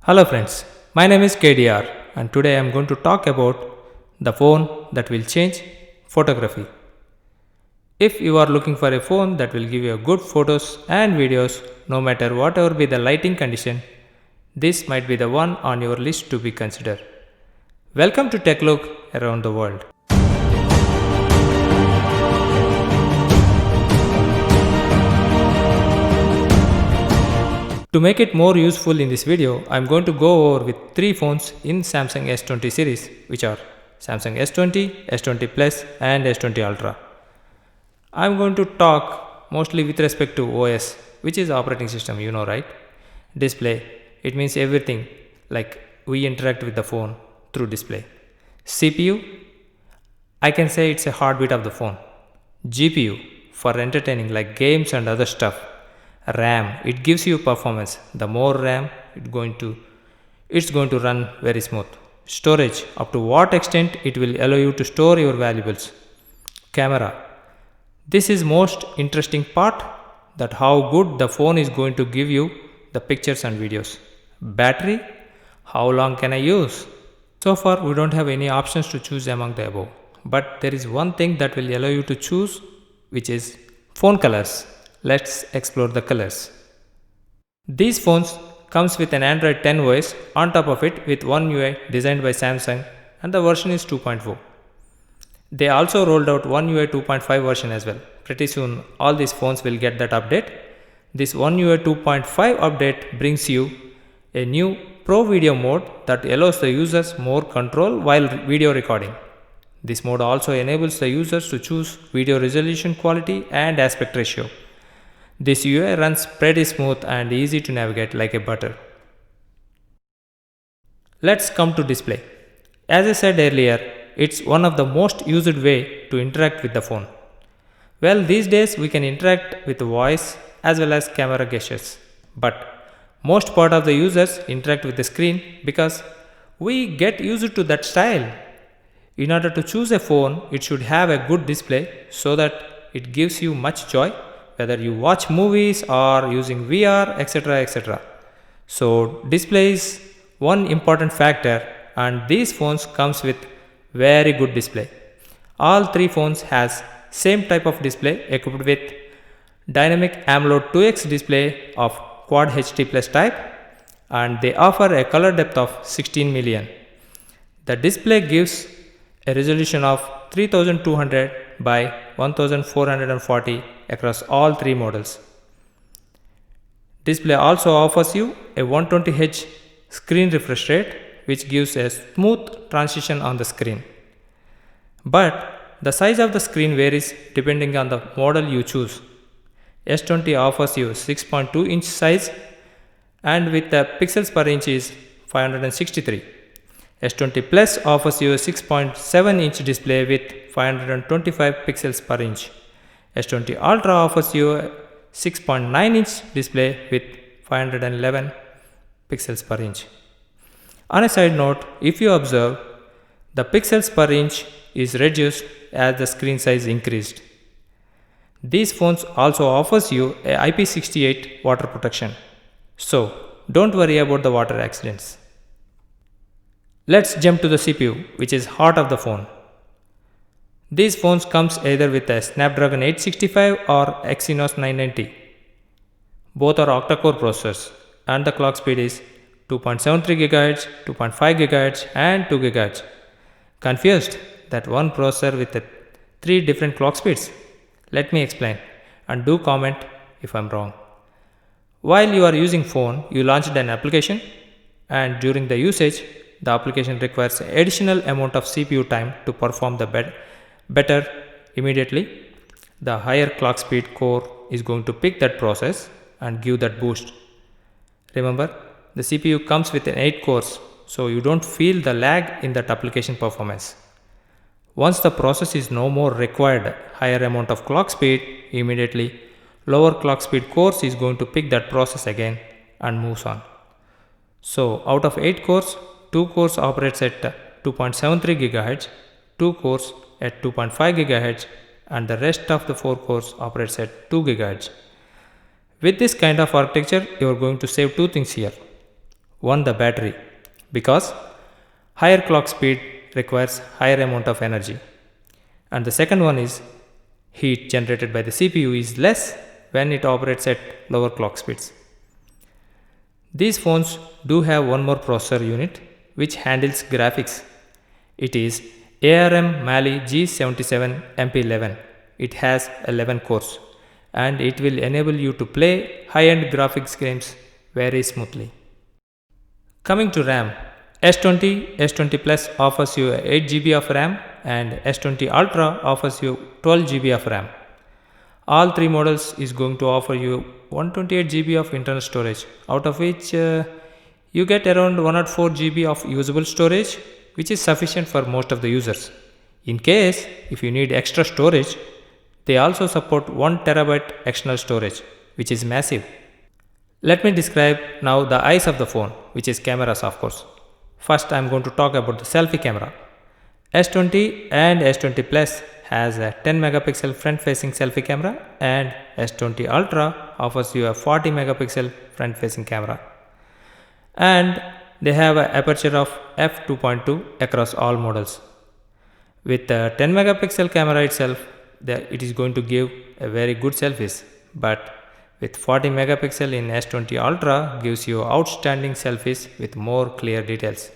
Hello friends, my name is KDR and today I am going to talk about the phone that will change photography. If you are looking for a phone that will give you good photos and videos no matter whatever be the lighting condition, this might be the one on your list to be considered. Welcome to Tech Look Around the World. To make it more useful in this video, I am going to go over with 3 phones in Samsung S20 series, which are Samsung S20, S20 Plus and S20 Ultra. I am going to talk mostly with respect to OS, which is operating system, you know, right? Display, it means everything like we interact with the phone through display. CPU, I can say it's a heartbeat of the phone. GPU, for entertaining like games and other stuff. RAM, it gives you performance. The more RAM, it's going to run very smooth. Storage, up to what extent it will allow you to store your valuables. Camera, this is most interesting part, that how good the phone is going to give you the pictures and videos. Battery, how long can I use? So far we don't have any options to choose among the above, but there is one thing that will allow you to choose, which is phone colors. Let's explore the colors. These phones comes with an Android 10 OS on top of it with One UI designed by Samsung, and the version is 2.4. They also rolled out One UI 2.5 version as well. Pretty soon all these phones will get that update. This One UI 2.5 update brings you a new Pro Video mode that allows the users more control while video recording. This mode also enables the users to choose video resolution quality and aspect ratio. This UI runs pretty smooth and easy to navigate like a butter. Let's come to display. As I said earlier, it's one of the most used way to interact with the phone. Well, these days we can interact with voice as well as camera gestures, but most part of the users interact with the screen because we get used to that style. In order to choose a phone, it should have a good display so that it gives you much joy, whether you watch movies or using VR, etc. etc. So display is one important factor, and these phones comes with very good display. All 3 phones has same type of display equipped with dynamic AMOLED 2x display of Quad HD Plus type, and they offer a color depth of 16 million. The display gives a resolution of 3200 by 1440 across all 3 models. Display also offers you a 120Hz screen refresh rate, which gives a smooth transition on the screen. But the size of the screen varies depending on the model you choose. S20 offers you 6.2 inch size, and with the pixels per inch is 563. S20 Plus offers you a 6.7 inch display with 525 pixels per inch. S20 Ultra offers you a 6.9 inch display with 511 pixels per inch. On a side note, if you observe, the pixels per inch is reduced as the screen size increased. These phones also offers you a IP68 water protection, so don't worry about the water accidents. Let's jump to the CPU, which is heart of the phone. These phones comes either with a Snapdragon 865 or Exynos 990. Both are octa-core processors, and the clock speed is 2.73 GHz, 2.5 GHz and 2 GHz. Confused that one processor with 3 different clock speeds? Let me explain, and do comment if I'm wrong. While you are using phone, you launched an application, and during the usage, the application requires additional amount of CPU time to perform the better immediately. The higher clock speed core is going to pick that process and give that boost. Remember, the CPU comes with an 8 cores, so you don't feel the lag in that application performance. Once the process is no more required higher amount of clock speed, immediately lower clock speed cores is going to pick that process again and moves on. So out of 8 cores, 2 cores operates at 2.73 GHz, 2 cores at 2.5 GHz, and the rest of the 4 cores operates at 2 GHz. With this kind of architecture, you are going to save 2 things here. One, the battery, because higher clock speed requires higher amount of energy. And the second one is heat generated by the CPU is less when it operates at lower clock speeds. These phones do have one more processor unit which handles graphics. It is ARM Mali G77 MP11. It has 11 cores and it will enable you to play high-end graphics games very smoothly. Coming to RAM, S20, S20 Plus offers you 8 GB of RAM and S20 Ultra offers you 12 GB of RAM. All three models is going to offer you 128 GB of internal storage, out of which you get around 104 GB of usable storage, which is sufficient for most of the users. In case if you need extra storage, they also support 1 TB external storage, which is massive. Let me describe now the eyes of the phone, which is cameras of course. First I am going to talk about the selfie camera. S20 and S20 Plus has a 10 megapixel front facing selfie camera and S20 Ultra offers you a 40 megapixel front facing camera. And they have an aperture of f2.2 across all models. With the 10 megapixel camera itself, it is going to give a very good selfies, but with 40 megapixel in S20 Ultra gives you outstanding selfies with more clear details.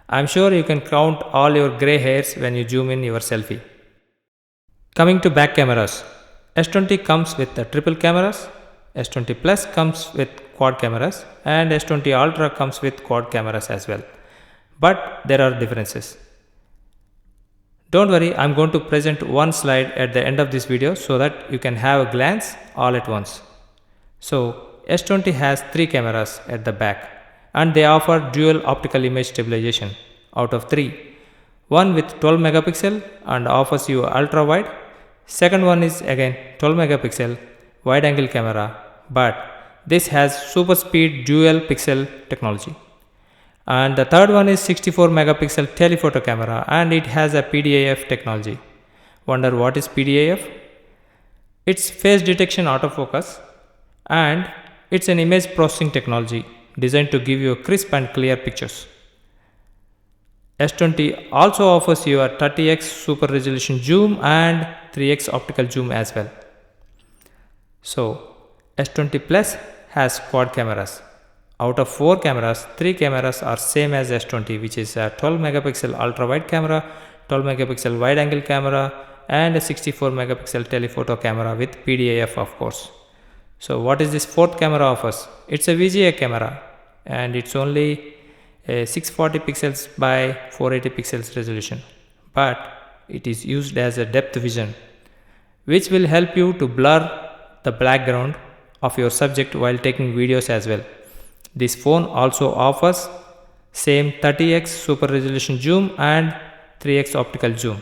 I am sure you can count all your grey hairs when you zoom in your selfie. Coming to back cameras, S20 comes with the triple cameras, S20 Plus comes with quad cameras and S20 Ultra comes with quad cameras as well. But there are differences. Don't worry, I am going to present one slide at the end of this video so that you can have a glance all at once. So S20 has 3 cameras at the back and they offer dual optical image stabilization out of 3. One with 12 megapixel and offers you ultra wide. Second one is again 12 megapixel wide angle camera, but this has super speed dual pixel technology. And the third one is 64 megapixel telephoto camera and it has a PDAF technology. Wonder what is PDAF? It's face detection autofocus and it's an image processing technology designed to give you crisp and clear pictures. S20 also offers you a 30x super resolution zoom and 3x optical zoom as well. So S20 Plus has quad cameras. Out of 4 cameras, 3 cameras are same as S20, which is a 12 megapixel ultra wide camera, 12 megapixel wide angle camera and a 64 megapixel telephoto camera with PDAF of course. So what is this fourth camera offers? It's a VGA camera and it's only a 640 pixels by 480 pixels resolution, but it is used as a depth vision which will help you to blur the background of your subject while taking videos as well. This phone also offers same 30x super resolution zoom and 3x optical zoom.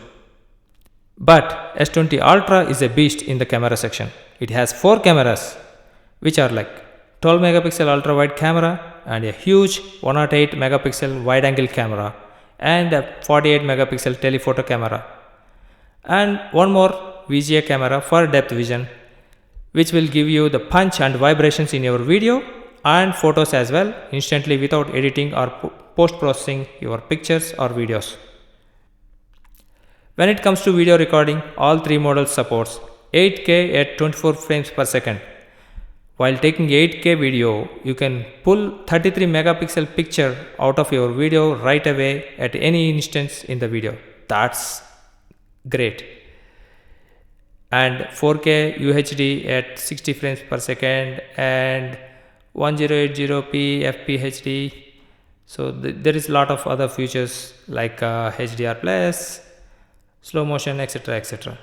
But S20 Ultra is a beast in the camera section. It has 4 cameras which are like 12 megapixel ultra wide camera and a huge 108 megapixel wide angle camera and a 48 megapixel telephoto camera and one more VGA camera for depth vision, which will give you the punch and vibrations in your video and photos as well instantly without editing or post processing your pictures or videos. When it comes to video recording, all 3 models supports 8K at 24 frames per second. While taking 8K video, you can pull 33 megapixel picture out of your video right away at any instance in the video. That's great. And 4K UHD at 60 frames per second and 1080p FPHD. So there is a lot of other features like HDR plus, slow motion, etc, etc.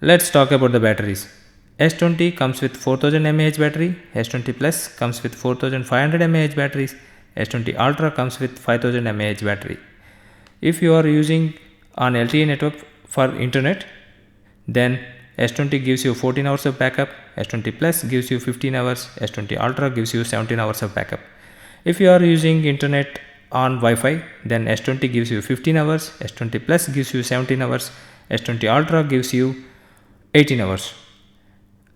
Let's talk about the batteries. S20 comes with 4000 mAh battery, S20 Plus comes with 4500 mAh batteries, S20 Ultra comes with 5000 mAh battery. If you are using an LTE network for internet, then S20 gives you 14 hours of backup, S20 Plus gives you 15 hours, S20 Ultra gives you 17 hours of backup. If you are using internet on Wi-Fi, then S20 gives you 15 hours, S20 Plus gives you 17 hours, S20 Ultra gives you 18 hours.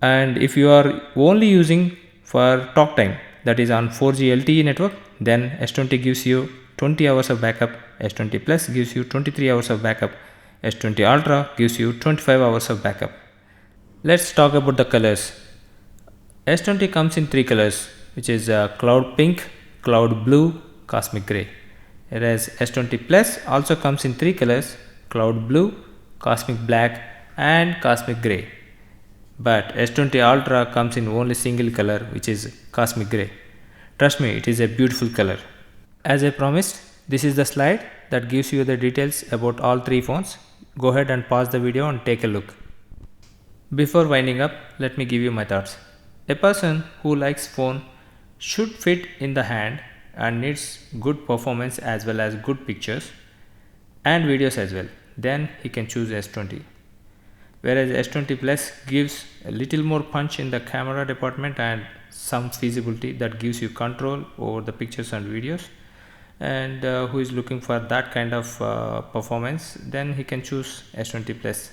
And if you are only using for talk time, that is on 4G LTE network, then S20 gives you 20 hours of backup, S20 Plus gives you 23 hours of backup, S20 Ultra gives you 25 hours of backup. Let's talk about the colors. S20 comes in 3 colors, which is cloud pink, cloud blue, cosmic grey. Whereas S20 Plus also comes in 3 colors, cloud blue, cosmic black and cosmic grey. But S20 Ultra comes in only single color, which is cosmic grey. Trust me, it is a beautiful color. As I promised, this is the slide that gives you the details about all 3 phones. Go ahead and pause the video and take a look. Before winding up, let me give you my thoughts. A person who likes phone should fit in the hand and needs good performance as well as good pictures and videos as well. Then he can choose S20. Whereas S20 Plus gives a little more punch in the camera department and some feasibility that gives you control over the pictures and videos. And who is looking for that kind of performance, then he can choose S20 Plus.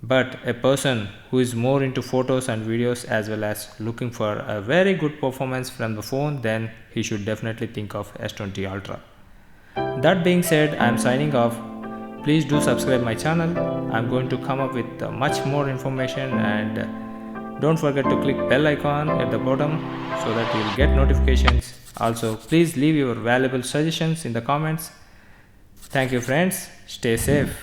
But a person who is more into photos and videos as well as looking for a very good performance from the phone, then he should definitely think of S20 Ultra. That being said, I am signing off. Please do subscribe my channel. I am going to come up with much more information, and don't forget to click bell icon at the bottom so that you will get notifications. Also, please leave your valuable suggestions in the comments. Thank you friends. Stay safe.